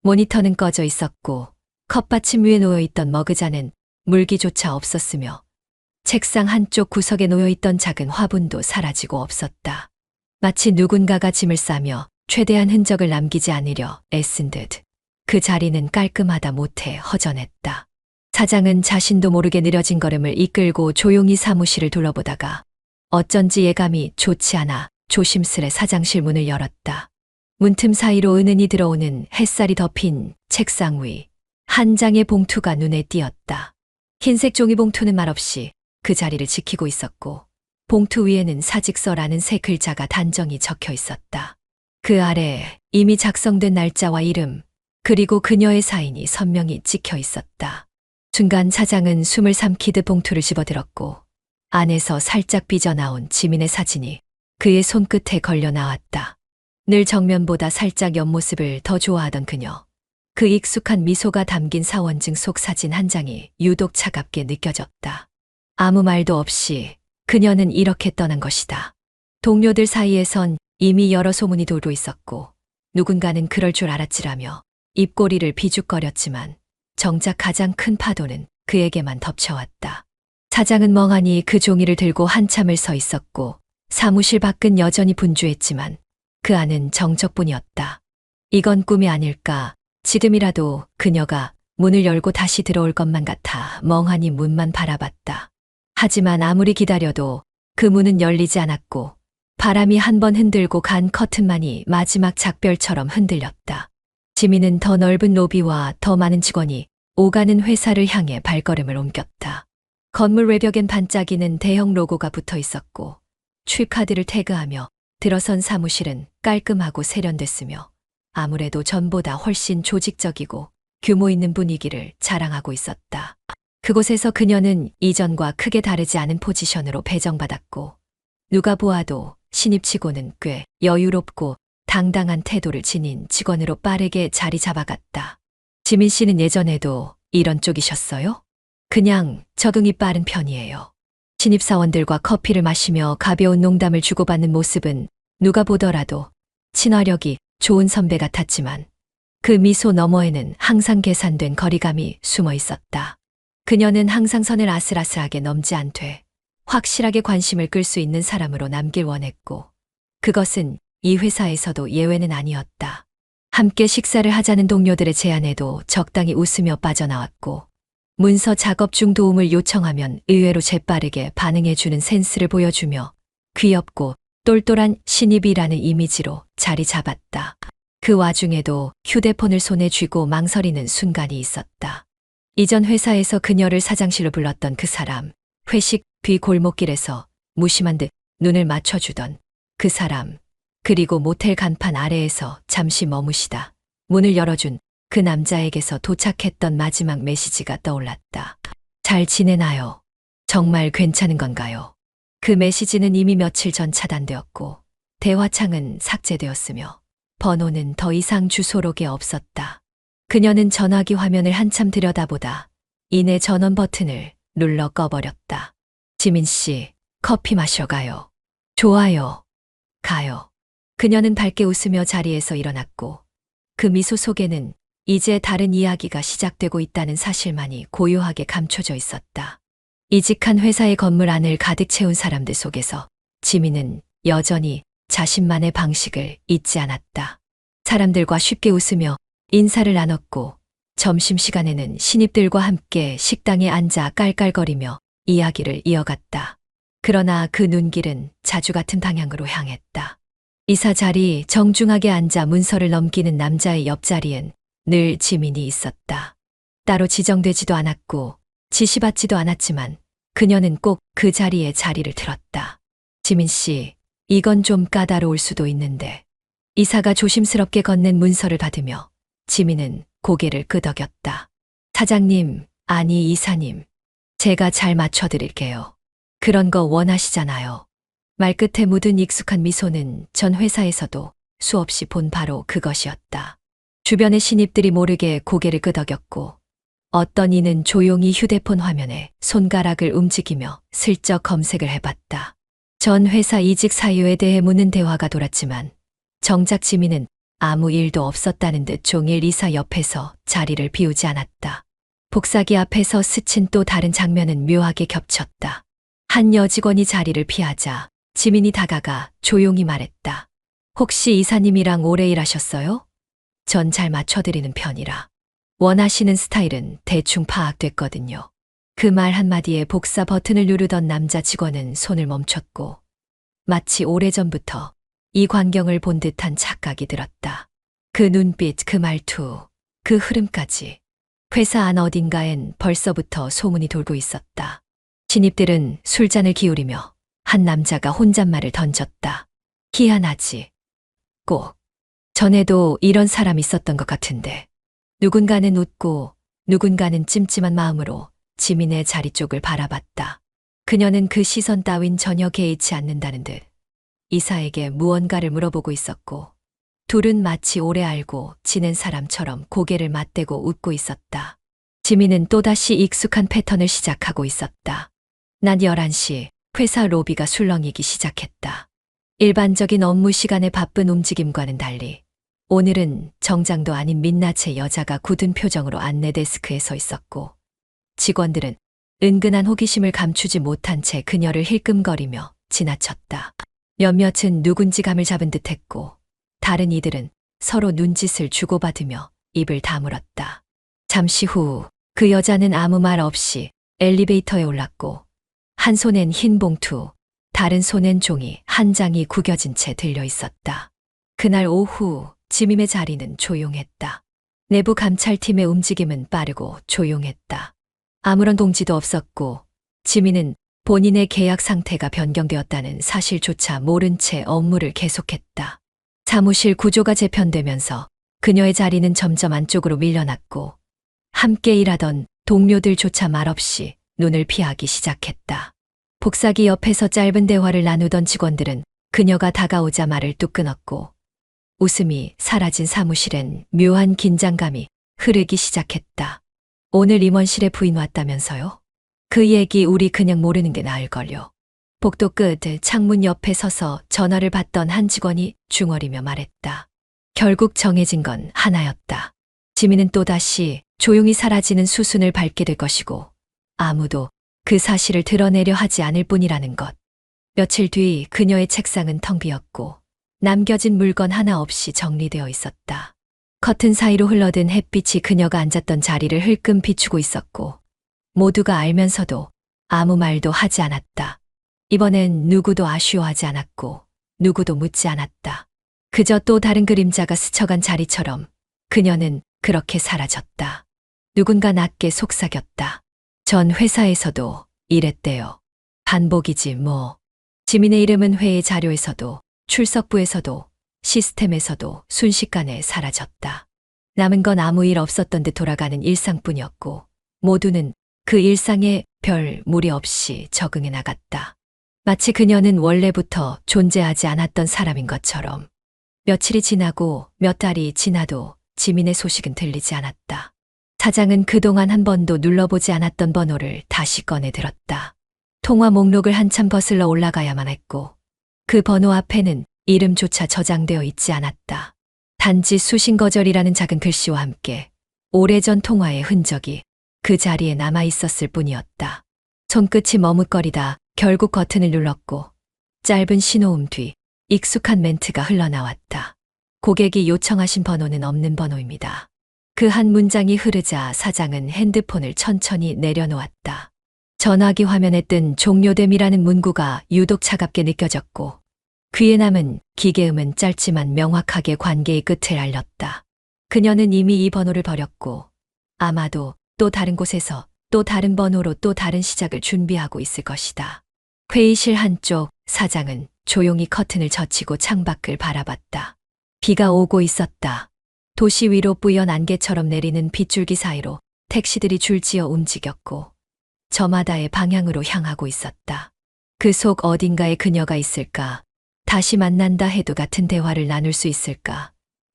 모니터는 꺼져 있었고 컵받침 위에 놓여있던 머그잔엔 물기조차 없었으며 책상 한쪽 구석에 놓여있던 작은 화분도 사라지고 없었다. 마치 누군가가 짐을 싸며 최대한 흔적을 남기지 않으려 애쓴 듯 그 자리는 깔끔하다 못해 허전했다. 사장은 자신도 모르게 느려진 걸음을 이끌고 조용히 사무실을 둘러보다가 어쩐지 예감이 좋지 않아 조심스레 사장실 문을 열었다. 문틈 사이로 은은히 들어오는 햇살이 덮인 책상 위 한 장의 봉투가 눈에 띄었다. 흰색 종이봉투는 말없이 그 자리를 지키고 있었고 봉투 위에는 사직서라는 세 글자가 단정히 적혀 있었다. 그 아래 이미 작성된 날짜와 이름 그리고 그녀의 사인이 선명히 찍혀 있었다. 순간 사장은 숨을 삼키듯 봉투를 집어들었고 안에서 살짝 삐져나온 지민의 사진이 그의 손끝에 걸려 나왔다. 늘 정면보다 살짝 옆모습을 더 좋아하던 그녀. 그 익숙한 미소가 담긴 사원증 속 사진 한 장이 유독 차갑게 느껴졌다. 아무 말도 없이 그녀는 이렇게 떠난 것이다. 동료들 사이에선 이미 여러 소문이 돌고 있었고 누군가는 그럴 줄 알았지라며 입꼬리를 비죽거렸지만 정작 가장 큰 파도는 그에게만 덮쳐왔다. 사장은 멍하니 그 종이를 들고 한참을 서 있었고 사무실 밖은 여전히 분주했지만 그 안은 정적뿐이었다. 이건 꿈이 아닐까. 지금이라도 그녀가 문을 열고 다시 들어올 것만 같아 멍하니 문만 바라봤다. 하지만 아무리 기다려도 그 문은 열리지 않았고 바람이 한 번 흔들고 간 커튼만이 마지막 작별처럼 흔들렸다. 지민은 더 넓은 로비와 더 많은 직원이 오가는 회사를 향해 발걸음을 옮겼다. 건물 외벽엔 반짝이는 대형 로고가 붙어 있었고 출카드를 태그하며 들어선 사무실은 깔끔하고 세련됐으며 아무래도 전보다 훨씬 조직적이고 규모 있는 분위기를 자랑하고 있었다. 그곳에서 그녀는 이전과 크게 다르지 않은 포지션으로 배정받았고 누가 보아도 신입치고는 꽤 여유롭고 당당한 태도를 지닌 직원으로 빠르게 자리 잡아갔다. 지민 씨는 예전에도 이런 쪽이셨어요? 그냥 적응이 빠른 편이에요. 신입사원들과 커피를 마시며 가벼운 농담을 주고받는 모습은 누가 보더라도 친화력이 좋은 선배 같았지만 그 미소 너머에는 항상 계산된 거리감이 숨어 있었다. 그녀는 항상 선을 아슬아슬하게 넘지 않되 확실하게 관심을 끌 수 있는 사람으로 남길 원했고 그것은 이 회사에서도 예외는 아니었다. 함께 식사를 하자는 동료들의 제안에도 적당히 웃으며 빠져나왔고 문서 작업 중 도움을 요청하면 의외로 재빠르게 반응해주는 센스를 보여주며 귀엽고 똘똘한 신입이라는 이미지로 자리 잡았다. 그 와중에도 휴대폰을 손에 쥐고 망설이는 순간이 있었다. 이전 회사에서 그녀를 사장실로 불렀던 그 사람, 회식 뒤 골목길에서 무심한 듯 눈을 맞춰주던 그 사람, 그리고 모텔 간판 아래에서 잠시 머무시다 문을 열어준 그 남자에게서 도착했던 마지막 메시지가 떠올랐다. 잘 지내나요? 정말 괜찮은 건가요? 그 메시지는 이미 며칠 전 차단되었고 대화창은 삭제되었으며 번호는 더 이상 주소록에 없었다. 그녀는 전화기 화면을 한참 들여다보다 이내 전원 버튼을 눌러 꺼버렸다. 지민 씨, 커피 마셔 가요. 좋아요. 가요. 그녀는 밝게 웃으며 자리에서 일어났고 그 미소 속에는 이제 다른 이야기가 시작되고 있다는 사실만이 고요하게 감춰져 있었다. 이직한 회사의 건물 안을 가득 채운 사람들 속에서 지민은 여전히 자신만의 방식을 잊지 않았다. 사람들과 쉽게 웃으며 인사를 나눴고 점심시간에는 신입들과 함께 식당에 앉아 깔깔거리며 이야기를 이어갔다. 그러나 그 눈길은 자주 같은 방향으로 향했다. 이사 자리 정중하게 앉아 문서를 넘기는 남자의 옆자리엔 늘 지민이 있었다. 따로 지정되지도 않았고 지시받지도 않았지만 그녀는 꼭 그 자리에 자리를 틀었다. 지민 씨, 이건 좀 까다로울 수도 있는데. 이사가 조심스럽게 건넨 문서를 받으며 지민은 고개를 끄덕였다. 사장님, 아니 이사님. 제가 잘 맞춰드릴게요. 그런 거 원하시잖아요. 말끝에 묻은 익숙한 미소는 전 회사에서도 수없이 본 바로 그것이었다. 주변의 신입들이 모르게 고개를 끄덕였고 어떤 이는 조용히 휴대폰 화면에 손가락을 움직이며 슬쩍 검색을 해봤다. 전 회사 이직 사유에 대해 묻는 대화가 돌았지만 정작 지민은 아무 일도 없었다는 듯 종일 이사 옆에서 자리를 비우지 않았다. 복사기 앞에서 스친 또 다른 장면은 묘하게 겹쳤다. 한 여직원이 자리를 피하자 지민이 다가가 조용히 말했다. 혹시 이사님이랑 오래 일하셨어요? 전 잘 맞춰드리는 편이라. 원하시는 스타일은 대충 파악됐거든요. 그 말 한마디에 복사 버튼을 누르던 남자 직원은 손을 멈췄고 마치 오래전부터 이 광경을 본 듯한 착각이 들었다. 그 눈빛, 그 말투, 그 흐름까지. 회사 안 어딘가엔 벌써부터 소문이 돌고 있었다. 신입들은 술잔을 기울이며 한 남자가 혼잣말을 던졌다. 희한하지. 꼭. 전에도 이런 사람 있었던 것 같은데. 누군가는 웃고 누군가는 찜찜한 마음으로 지민의 자리 쪽을 바라봤다. 그녀는 그 시선 따윈 전혀 개의치 않는다는 듯 이사에게 무언가를 물어보고 있었고 둘은 마치 오래 알고 지낸 사람처럼 고개를 맞대고 웃고 있었다. 지민은 또다시 익숙한 패턴을 시작하고 있었다. 낮 11시 회사 로비가 술렁이기 시작했다. 일반적인 업무 시간의 바쁜 움직임과는 달리 오늘은 정장도 아닌 민낯의 여자가 굳은 표정으로 안내 데스크에 서 있었고 직원들은 은근한 호기심을 감추지 못한 채 그녀를 힐끔거리며 지나쳤다. 몇몇은 누군지 감을 잡은 듯했고 다른 이들은 서로 눈짓을 주고받으며 입을 다물었다. 잠시 후 그 여자는 아무 말 없이 엘리베이터에 올랐고 한 손엔 흰 봉투, 다른 손엔 종이 한 장이 구겨진 채 들려 있었다. 그날 오후 지민의 자리는 조용했다. 내부 감찰팀의 움직임은 빠르고 조용했다. 아무런 동지도 없었고 지민은 본인의 계약 상태가 변경되었다는 사실조차 모른 채 업무를 계속했다. 사무실 구조가 재편되면서 그녀의 자리는 점점 안쪽으로 밀려났고 함께 일하던 동료들조차 말없이 눈을 피하기 시작했다. 복사기 옆에서 짧은 대화를 나누던 직원들은 그녀가 다가오자 말을 뚝 끊었고 웃음이 사라진 사무실엔 묘한 긴장감이 흐르기 시작했다. 오늘 임원실에 부인 왔다면서요? 그 얘기 우리 그냥 모르는 게 나을걸요. 복도 끝 창문 옆에 서서 전화를 받던 한 직원이 중얼이며 말했다. 결국 정해진 건 하나였다. 지민은 또다시 조용히 사라지는 수순을 밟게 될 것이고 아무도 그 사실을 드러내려 하지 않을 뿐이라는 것. 며칠 뒤 그녀의 책상은 텅 비었고 남겨진 물건 하나 없이 정리되어 있었다. 커튼 사이로 흘러든 햇빛이 그녀가 앉았던 자리를 흘끔 비추고 있었고 모두가 알면서도 아무 말도 하지 않았다. 이번엔 누구도 아쉬워하지 않았고 누구도 묻지 않았다. 그저 또 다른 그림자가 스쳐간 자리처럼 그녀는 그렇게 사라졌다. 누군가 낮게 속삭였다. 전 회사에서도 이랬대요. 반복이지 뭐. 지민의 이름은 회의 자료에서도, 출석부에서도, 시스템에서도 순식간에 사라졌다. 남은 건 아무 일 없었던 듯 돌아가는 일상뿐이었고, 모두는 그 일상에 별 무리 없이 적응해 나갔다. 마치 그녀는 원래부터 존재하지 않았던 사람인 것처럼. 며칠이 지나고 몇 달이 지나도 지민의 소식은 들리지 않았다. 사장은 그동안 한 번도 눌러보지 않았던 번호를 다시 꺼내 들었다. 통화 목록을 한참 거슬러 올라가야만 했고, 그 번호 앞에는 이름조차 저장되어 있지 않았다. 단지 수신거절이라는 작은 글씨와 함께 오래전 통화의 흔적이 그 자리에 남아 있었을 뿐이었다. 손끝이 머뭇거리다 결국 버튼을 눌렀고, 짧은 신호음 뒤 익숙한 멘트가 흘러나왔다. 고객이 요청하신 번호는 없는 번호입니다. 그 한 문장이 흐르자 사장은 핸드폰을 천천히 내려놓았다. 전화기 화면에 뜬 종료됨이라는 문구가 유독 차갑게 느껴졌고, 귀에 남은 기계음은 짧지만 명확하게 관계의 끝을 알렸다. 그녀는 이미 이 번호를 버렸고, 아마도 또 다른 곳에서 또 다른 번호로 또 다른 시작을 준비하고 있을 것이다. 회의실 한쪽, 사장은 조용히 커튼을 젖히고 창밖을 바라봤다. 비가 오고 있었다. 도시 위로 뿌연 안개처럼 내리는 빗줄기 사이로 택시들이 줄지어 움직였고, 저마다의 방향으로 향하고 있었다. 그 속 어딘가에 그녀가 있을까? 다시 만난다 해도 같은 대화를 나눌 수 있을까?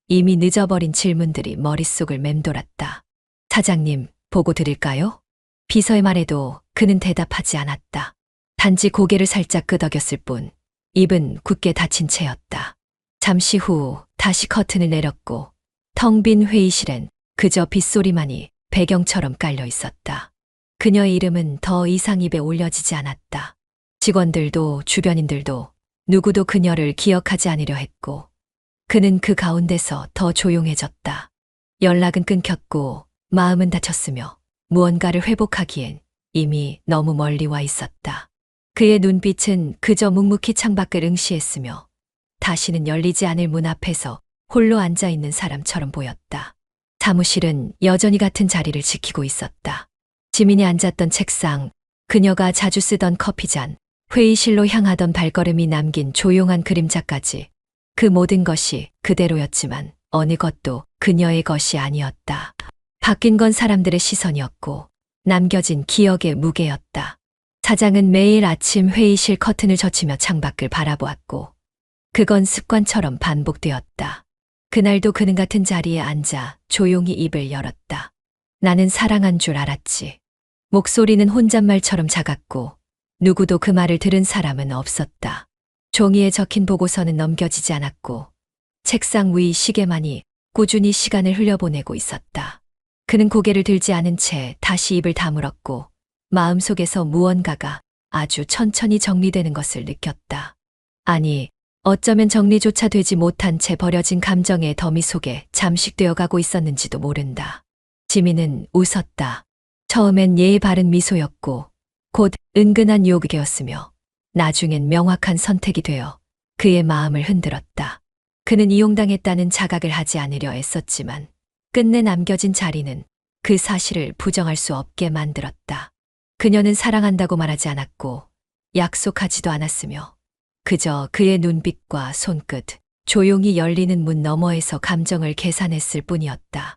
이미 늦어버린 질문들이 머릿속을 맴돌았다. 사장님, 보고 드릴까요? 비서의 말에도 그는 대답하지 않았다. 단지 고개를 살짝 끄덕였을 뿐, 입은 굳게 닫힌 채였다. 잠시 후 다시 커튼을 내렸고, 텅 빈 회의실엔 그저 빗소리만이 배경처럼 깔려 있었다. 그녀의 이름은 더 이상 입에 올려지지 않았다. 직원들도 주변인들도 누구도 그녀를 기억하지 않으려 했고, 그는 그 가운데서 더 조용해졌다. 연락은 끊겼고 마음은 다쳤으며 무언가를 회복하기엔 이미 너무 멀리 와 있었다. 그의 눈빛은 그저 묵묵히 창밖을 응시했으며, 다시는 열리지 않을 문 앞에서 홀로 앉아있는 사람처럼 보였다. 사무실은 여전히 같은 자리를 지키고 있었다. 지민이 앉았던 책상, 그녀가 자주 쓰던 커피잔, 회의실로 향하던 발걸음이 남긴 조용한 그림자까지, 그 모든 것이 그대로였지만 어느 것도 그녀의 것이 아니었다. 바뀐 건 사람들의 시선이었고, 남겨진 기억의 무게였다. 사장은 매일 아침 회의실 커튼을 젖히며 창밖을 바라보았고, 그건 습관처럼 반복되었다. 그날도 그는 같은 자리에 앉아 조용히 입을 열었다. 나는 사랑한 줄 알았지. 목소리는 혼잣말처럼 작았고, 누구도 그 말을 들은 사람은 없었다. 종이에 적힌 보고서는 넘겨지지 않았고, 책상 위 시계만이 꾸준히 시간을 흘려보내고 있었다. 그는 고개를 들지 않은 채 다시 입을 다물었고, 마음속에서 무언가가 아주 천천히 정리되는 것을 느꼈다. 아니, 어쩌면 정리조차 되지 못한 채 버려진 감정의 더미 속에 잠식되어 가고 있었는지도 모른다. 지민은 웃었다. 처음엔 예의 바른 미소였고, 곧 은근한 요격이었으며, 나중엔 명확한 선택이 되어 그의 마음을 흔들었다. 그는 이용당했다는 자각을 하지 않으려 애썼지만, 끝내 남겨진 자리는 그 사실을 부정할 수 없게 만들었다. 그녀는 사랑한다고 말하지 않았고, 약속하지도 않았으며, 그저 그의 눈빛과 손끝, 조용히 열리는 문 너머에서 감정을 계산했을 뿐이었다.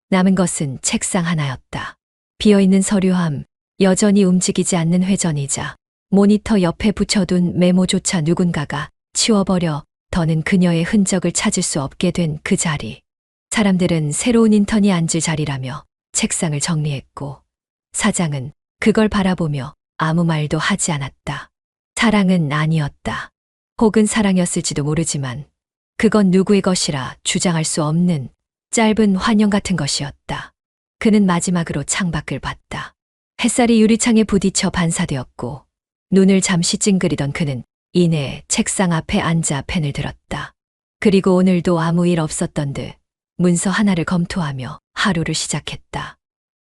남은 것은 책상 하나였다. 비어있는 서류함, 여전히 움직이지 않는 회전의자, 모니터 옆에 붙여둔 메모조차 누군가가 치워버려 더는 그녀의 흔적을 찾을 수 없게 된 그 자리. 사람들은 새로운 인턴이 앉을 자리라며 책상을 정리했고, 사장은 그걸 바라보며 아무 말도 하지 않았다. 사랑은 아니었다. 혹은 사랑이었을지도 모르지만, 그건 누구의 것이라 주장할 수 없는 짧은 환영 같은 것이었다. 그는 마지막으로 창밖을 봤다. 햇살이 유리창에 부딪혀 반사되었고, 눈을 잠시 찡그리던 그는 이내 책상 앞에 앉아 펜을 들었다. 그리고 오늘도 아무 일 없었던 듯 문서 하나를 검토하며 하루를 시작했다.